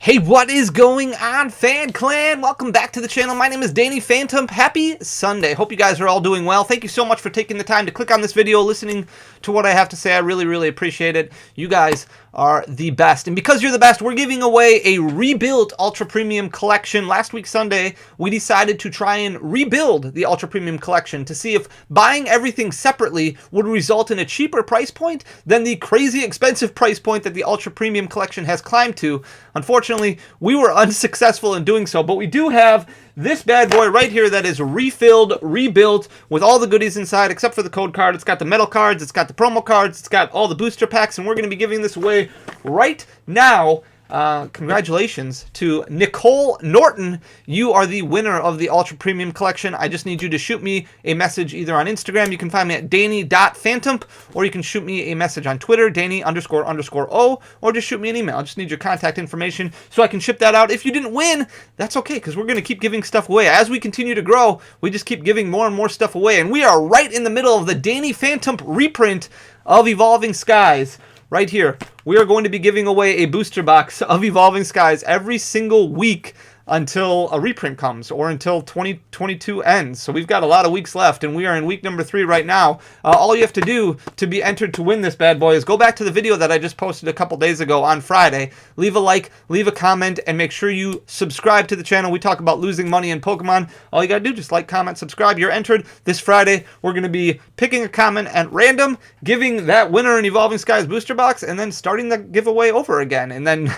Hey, what is going on, Fan Clan? Welcome back to the channel. My name is Danny Phantump. Happy Sunday. Hope you guys are all doing well. Thank you so much for taking the time to click on this video, listening to what I have to say. I really appreciate it. You guys are the best. And because you're the best, we're giving away a rebuilt Ultra Premium Collection. Last week, Sunday, we decided to try and rebuild the Ultra Premium Collection to see if buying everything separately would result in a cheaper price point than the crazy expensive price point that the Ultra Premium Collection has climbed to. Unfortunately, we were unsuccessful in doing so, but we do have this bad boy right here that is refilled, rebuilt, with all the goodies inside except for the code card. It's got the metal cards, it's got the promo cards, it's got all the booster packs, and we're going to be giving this away right now. Congratulations to Nicole Norton. You are the winner of the Ultra Premium Collection. I just need you to shoot me a message either on Instagram. You can find me at danny.phantump, or you can shoot me a message on Twitter, danny__o, or just shoot me an email. I just need your contact information so I can ship that out. If you didn't win, that's okay, because we're going to keep giving stuff away. As we continue to grow, we just keep giving more and more stuff away, and we are right in the middle of the Danny Phantump reprint of Evolving Skies. Right here, we are going to be giving away a booster box of Evolving Skies every single week until a reprint comes, or until 2022 ends. So we've got a lot of weeks left, and we are in week number 3 right now. All you have to do to be entered to win this bad boy is go back to the video that I just posted a couple days ago on Friday. Leave a like, leave a comment, and make sure you subscribe to the channel. We talk about losing money in Pokemon. All you gotta do, just like, comment, subscribe. You're entered. This Friday, we're gonna be picking a comment at random, giving that winner an Evolving Skies booster box, and then starting the giveaway over again. And then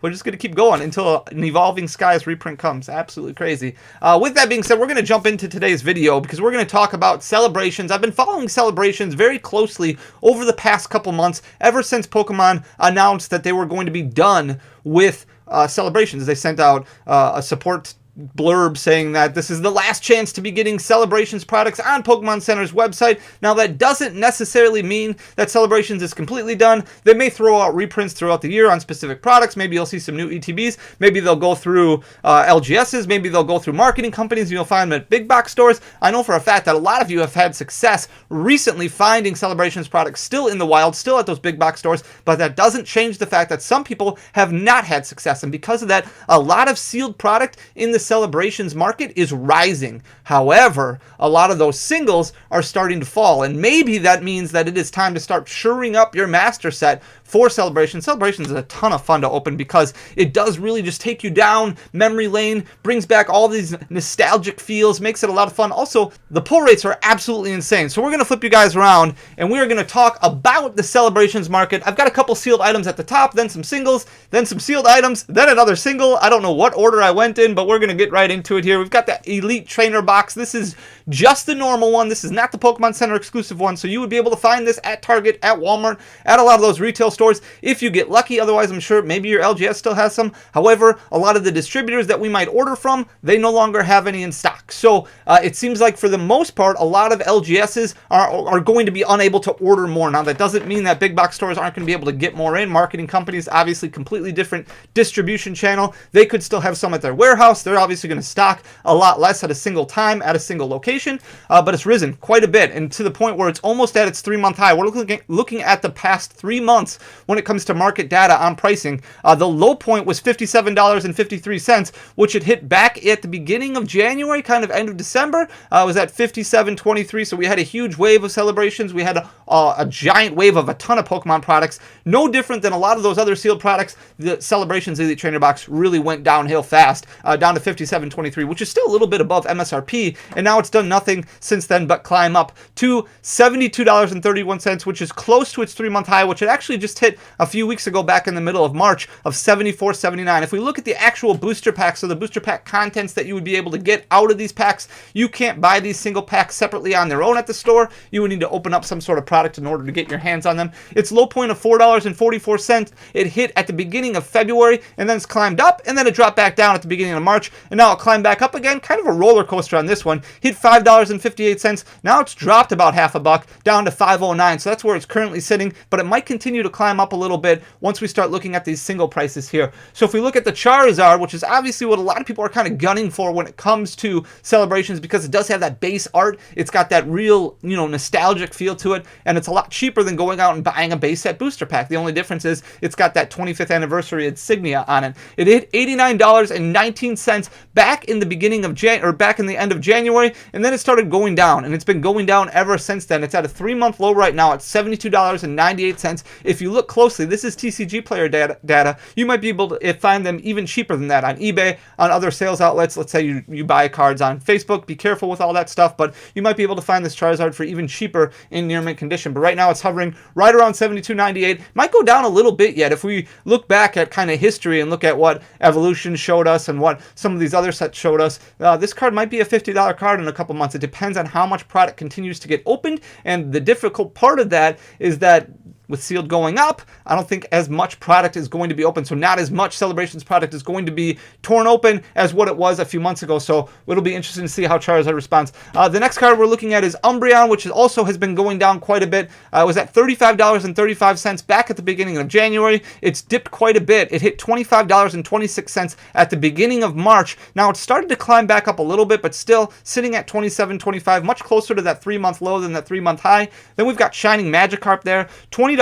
we're just gonna keep going until an Evolving Skies reprint comes. Absolutely crazy. With that being said, we're going to jump into today's video because we're going to talk about Celebrations. I've been following Celebrations very closely over the past couple months, ever since Pokemon announced that they were going to be done with Celebrations. They sent out a support blurb saying that this is the last chance to be getting Celebrations products on Pokemon Center's website. Now, that doesn't necessarily mean that Celebrations is completely done. They may throw out reprints throughout the year on specific products. Maybe you'll see some new ETBs. Maybe they'll go through LGSs. Maybe they'll go through marketing companies, and you'll find them at big box stores. I know for a fact that a lot of you have had success recently finding Celebrations products still in the wild, still at those big box stores, but that doesn't change the fact that some people have not had success, and because of that, a lot of sealed product in the Celebrations market is rising. However, a lot of those singles are starting to fall, and maybe that means that it is time to start shoring up your master set for Celebrations. Celebrations is a ton of fun to open because it does really just take you down memory lane, brings back all these nostalgic feels, makes it a lot of fun. Also, the pull rates are absolutely insane. So we're going to flip you guys around, and we are going to talk about the Celebrations market. I've got a couple sealed items at the top, then some singles, then some sealed items, then another single. I don't know what order I went in, but we're going to get right into it here. We've got the Elite Trainer box. This is just the normal one. This is not the Pokemon Center exclusive one, so you would be able to find this at Target, at Walmart, at a lot of those retail stores if you get lucky. Otherwise, I'm sure maybe your LGS still has some. However, a lot of the distributors that we might order from, they no longer have any in stock. So it seems like for the most part, a lot of LGSs are going to be unable to order more. Now, that doesn't mean that big box stores aren't going to be able to get more in. Marketing companies, obviously completely different distribution channel. They could still have some at their warehouse. They're obviously going to stock a lot less at a single time at a single location, but it's risen quite a bit, and to the point where it's almost at its 3-month high. We're looking at the past 3 months when it comes to market data on pricing. The low point was $57.53, which it hit back at the beginning of January, kind of end of December. It was at $57.23, so we had a huge wave of Celebrations. We had a giant wave of a ton of Pokemon products. No different than a lot of those other sealed products. The Celebrations Elite Trainer box really went downhill fast, down to $57.23, which is still a little bit above MSRP, and now it's done nothing since then but climb up to $72.31, which is close to its 3-month high, which it actually just hit a few weeks ago back in the middle of March of $74.79. If we look at the actual booster packs, so the booster pack contents that you would be able to get out of these packs, you can't buy these single packs separately on their own at the store. You would need to open up some sort of product in order to get your hands on them. Its low point of $4.44, it hit at the beginning of February, and then it's climbed up, and then it dropped back down at the beginning of March, and now it climbed back up again. Kind of a roller coaster on this one. Hit $5.58. Now it's dropped about half a buck down to $5.09. So that's where it's currently sitting, but it might continue to climb climb up a little bit once we start looking at these single prices here. So if we look at the Charizard, which is obviously what a lot of people are kind of gunning for when it comes to Celebrations, because it does have that base art, it's got that real, you know, nostalgic feel to it, and it's a lot cheaper than going out and buying a base set booster pack. The only difference is it's got that 25th anniversary insignia on it. It hit $89.19 back in the beginning of back in the end of January, and then it started going down, and it's been going down ever since then. It's at a 3-month low right now at $72.98. If you look closely, this is TCG player data. You might be able to find them even cheaper than that on eBay, on other sales outlets. Let's say you buy cards on Facebook. Be careful with all that stuff, but you might be able to find this Charizard for even cheaper in near mint condition. But right now it's hovering right around $72.98. Might go down a little bit yet. If we look back at kind of history and look at what Evolution showed us and what some of these other sets showed us, this card might be a $50 card in a couple months. It depends on how much product continues to get opened, and the difficult part of that is that with sealed going up, I don't think as much product is going to be open. So not as much Celebrations product is going to be torn open as what it was a few months ago. So it'll be interesting to see how Charizard responds. The next card we're looking at is Umbreon, which also has been going down quite a bit. It was at $35.35 back at the beginning of January. It's dipped quite a bit. It hit $25.26 at the beginning of March. Now it's started to climb back up a little bit, but still sitting at $27.25, much closer to that 3-month low than that 3-month high. Then we've got Shining Magikarp there. $20.02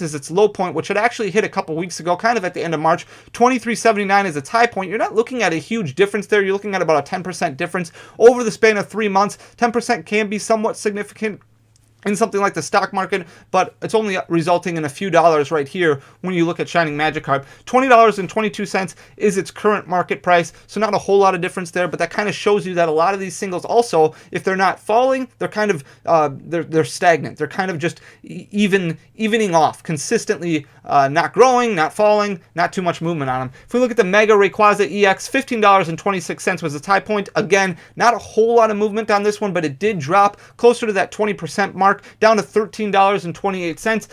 is its low point, which had actually hit a couple weeks ago, kind of at the end of March. $23.79 is its high point. You're not looking at a huge difference there. You're looking at about a 10% difference over the span of 3 months. 10% can be somewhat significant in something like the stock market, but it's only resulting in a few dollars right here when you look at Shining Magikarp. $20.22 is its current market price, so not a whole lot of difference there, but that kind of shows you that a lot of these singles also, if they're not falling, they're kind of they're stagnant. They're kind of just evening off, consistently not growing, not falling, not too much movement on them. If we look at the Mega Rayquaza EX, $15.26 was its high point. Again, not a whole lot of movement on this one, but it did drop closer to that 20% mark, down to $13.28,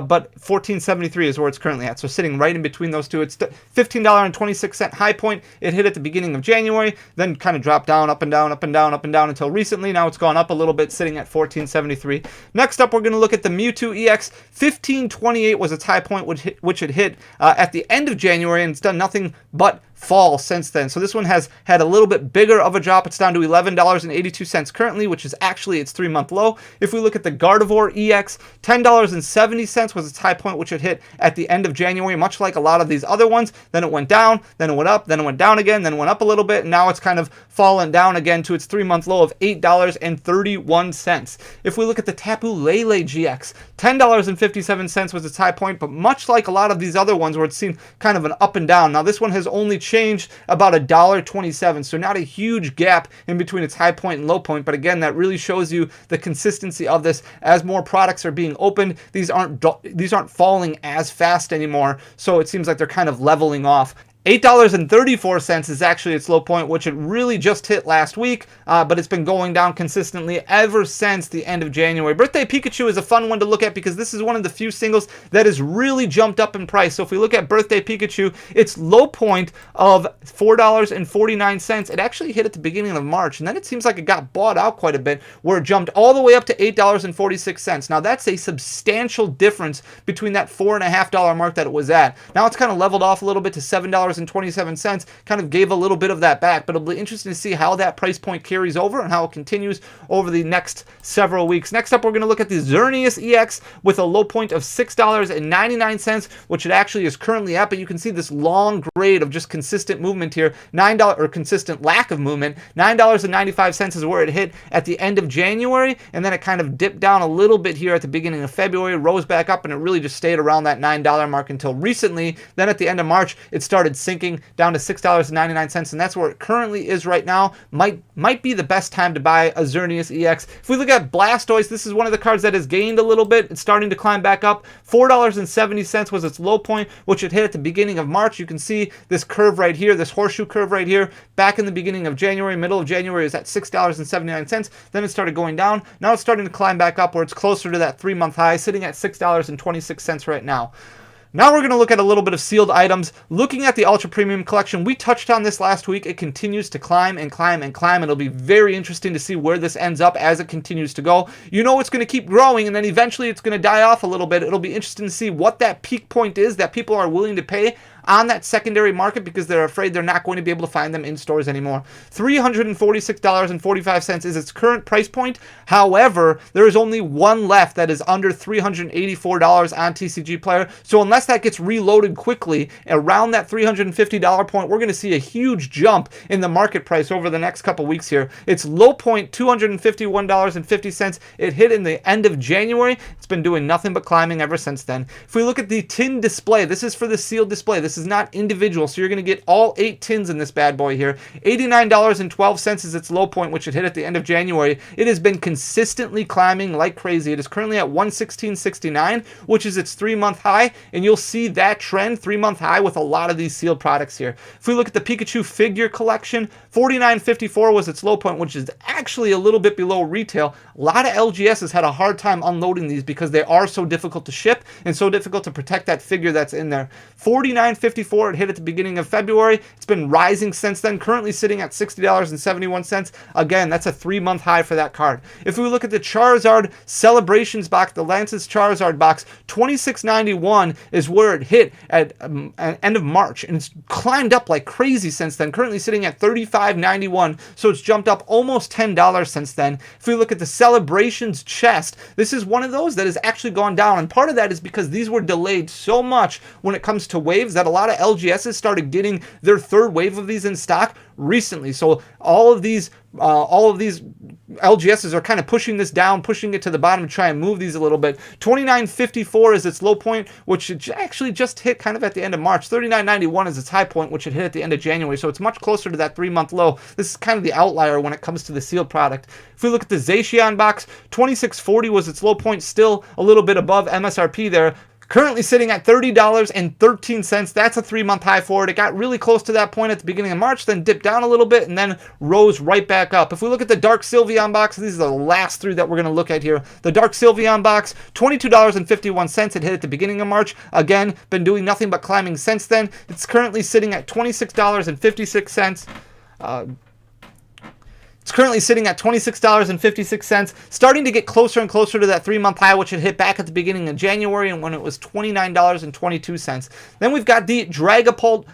but $14.73 is where it's currently at. So sitting right in between those two. It's $15.26 high point. It hit at the beginning of January, then kind of dropped down, up and down, up and down, up and down until recently. Now it's gone up a little bit, sitting at $14.73. Next up, we're going to look at the Mewtwo EX. $15.28 was its high point, which it hit at the end of January, and it's done nothing but fall since then. So this one has had a little bit bigger of a drop. It's down to $11.82 currently, which is actually its 3-month low. If we look at the Gardevoir EX, $10.70 was its high point, which it hit at the end of January, much like a lot of these other ones. Then it went down, then it went up, then it went down again, then it went up a little bit, and now it's kind of fallen down again to its 3-month low of $8.31. If we look at the Tapu Lele GX, $10.57 was its high point, but much like a lot of these other ones where it's seen kind of an up and down. Now this one has only changed about $1.27, so not a huge gap in between its high point and low point, but again, that really shows you the consistency of this. As more products are being opened, these aren't falling as fast anymore, so it seems like they're kind of leveling off. $8.34 is actually its low point, which it really just hit last week, but it's been going down consistently ever since the end of January. Birthday Pikachu is a fun one to look at because this is one of the few singles that has really jumped up in price. So if we look at Birthday Pikachu, its low point of $4.49, it actually hit at the beginning of March, and then it seems like it got bought out quite a bit, where it jumped all the way up to $8.46. Now that's a substantial difference between that $4.50 mark that it was at. Now it's kind of leveled off a little bit to $7.27, kind of gave a little bit of that back, but it'll be interesting to see how that price point carries over and how it continues over the next several weeks. Next up, we're going to look at the Xerneas EX with a low point of $6.99, which it actually is currently at, but you can see this long grade of just consistent movement here, or consistent lack of movement. $9.95 is where it hit at the end of January, and then it kind of dipped down a little bit here at the beginning of February, rose back up, and it really just stayed around that $9 mark until recently. Then at the end of March, it started sinking down to $6.99, and that's where it currently is right now. Might be the best time to buy a Xerneas EX. If we look at Blastoise, this is one of the cards that has gained a little bit. It's starting to climb back up. $4.70 was its low point, which it hit at the beginning of March. You can see this curve right here, this horseshoe curve right here, back in the beginning of January, middle of January, is at $6.79. Then it started going down. Now it's starting to climb back up where it's closer to that 3-month high, sitting at $6.26 right now. Now we're going to look at a little bit of sealed items. Looking at the Ultra Premium Collection, we touched on this last week. It continues to climb and climb and climb. It'll be very interesting to see where this ends up as it continues to go. You know it's going to keep growing, and then eventually it's going to die off a little bit. It'll be interesting to see what that peak point is that people are willing to pay on that secondary market because they're afraid they're not going to be able to find them in stores anymore. $346.45 is its current price point. However, there is only one left that is under $384 on TCG Player. So unless that gets reloaded quickly around that $350 point, we're going to see a huge jump in the market price over the next couple weeks here. Its low point, $251.50. It hit in the end of January. It's been doing nothing but climbing ever since then. If we look at the tin display, this is for the sealed display. This is not individual, so you're going to get all 8 tins in this bad boy here. $89.12 is its low point, which it hit at the end of January. It has been consistently climbing like crazy. It is currently at $116.69, which is its 3-month high, and you'll see that trend 3-month high with a lot of these sealed products here. If we look at the Pikachu figure collection, $49.54 was its low point, which is actually a little bit below retail. A lot of LGSs had a hard time unloading these because they are so difficult to ship and so difficult to protect that figure that's in there. $49.54 it hit at the beginning of February. It's been rising since then, currently sitting at $60.71. Again, that's a 3-month high for that card. If we look at the Charizard Celebrations Box, the Lance's Charizard box, $26.91 is where it hit at end of March, and it's climbed up like crazy since then, currently sitting at $35.91, so it's jumped up almost $10 since then. If we look at the Celebrations chest, this is one of those that has actually gone down, and part of that is because these were delayed so much when it comes to waves that a lot of LGSs started getting their 3rd wave of these in stock recently. So all of these LGSs are kind of pushing this down, pushing it to the bottom to try and move these a little bit. $29.54 is its low point, which it actually just hit kind of at the end of March. $39.91 is its high point, which it hit at the end of January. So it's much closer to that 3-month low. This is kind of the outlier when it comes to the sealed product. If we look at the Zacian box, $26.40 was its low point, still a little bit above MSRP there. Currently sitting at $30.13. That's a 3-month high for it. It got really close to that point at the beginning of March, then dipped down a little bit, and then rose right back up. If we look at the Dark Sylveon box, these are the last 3 that we're going to look at here. The Dark Sylveon box, $22.51. It hit at the beginning of March. Again, been doing nothing but climbing since then. It's currently sitting at $26.56. It's currently sitting at $26.56, starting to get closer and closer to that 3-month high, which it hit back at the beginning of January and when it was $29.22. Then we've got the Dragopold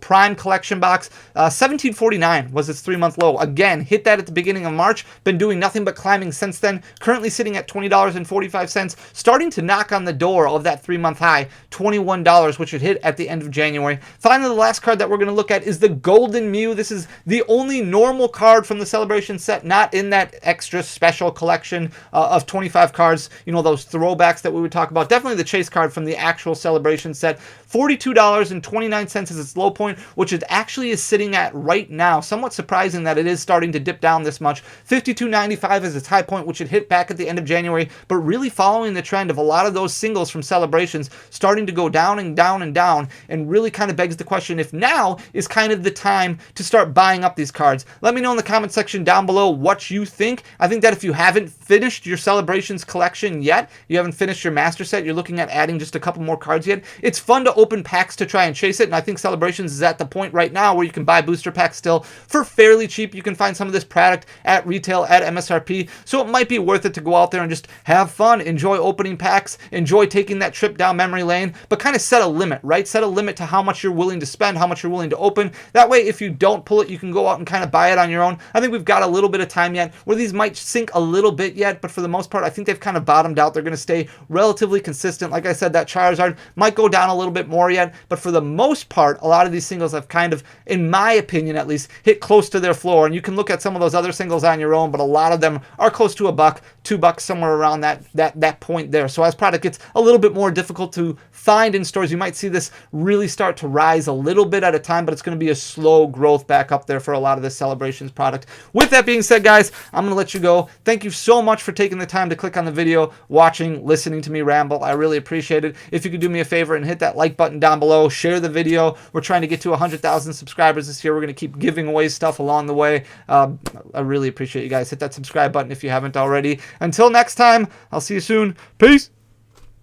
Prime Collection Box. $17.49 was its 3-month low. Again, hit that at the beginning of March. Been doing nothing but climbing since then. Currently sitting at $20.45, starting to knock on the door of that 3-month high, $21, which it hit at the end of January. Finally, the last card that we're going to look at is the Golden Mew. This is the only normal card from the Celebration set, not in that extra special collection of 25 cards, you know, those throwbacks that we would talk about. Definitely the chase card from the actual Celebration set. $42.29 is its low point, which it actually is sitting at right now. Somewhat surprising that it is starting to dip down this much. $52.95 is its high point, which it hit back at the end of January, but really following the trend of a lot of those singles from Celebrations starting to go down and down and down, and really kind of begs the question if now is kind of the time to start buying up these cards. Let me know in the comment section down below what you think. I think that if you haven't finished your Celebrations collection yet, you haven't finished your Master Set, you're looking at adding just a couple more cards yet, it's fun to open packs to try and chase it, and I think Celebrations is at the point right now where you can buy booster packs still for fairly cheap. You can find some of this product at retail at MSRP, so it might be worth it to go out there and just have fun, enjoy opening packs, enjoy taking that trip down memory lane, but kind of set a limit, right? Set a limit to how much you're willing to spend, how much you're willing to open. That way, if you don't pull it, you can go out and kind of buy it on your own. I think we've got a little bit of time yet where these might sink a little bit yet, but for the most part, I think they've kind of bottomed out. They're going to stay relatively consistent. Like I said, that Charizard might go down a little bit more yet, but for the most part, a lot of these singles have kind of, in my opinion at least, hit close to their floor. And you can look at some of those other singles on your own, but a lot of them are close to $1, $2, somewhere around that point there. So as product gets a little bit more difficult to find in stores, you might see this really start to rise a little bit at a time, but it's going to be a slow growth back up there for a lot of this Celebrations product. With that being said, guys, I'm going to let you go. Thank you so much for taking the time to click on the video, watching, listening to me ramble. I really appreciate it. If you could do me a favor and hit that like button down below, share the video. We're trying to get to 100,000 subscribers this year. We're going to keep giving away stuff along the way. I really appreciate you guys. Hit that subscribe button if you haven't already. Until next time, I'll see you soon. Peace.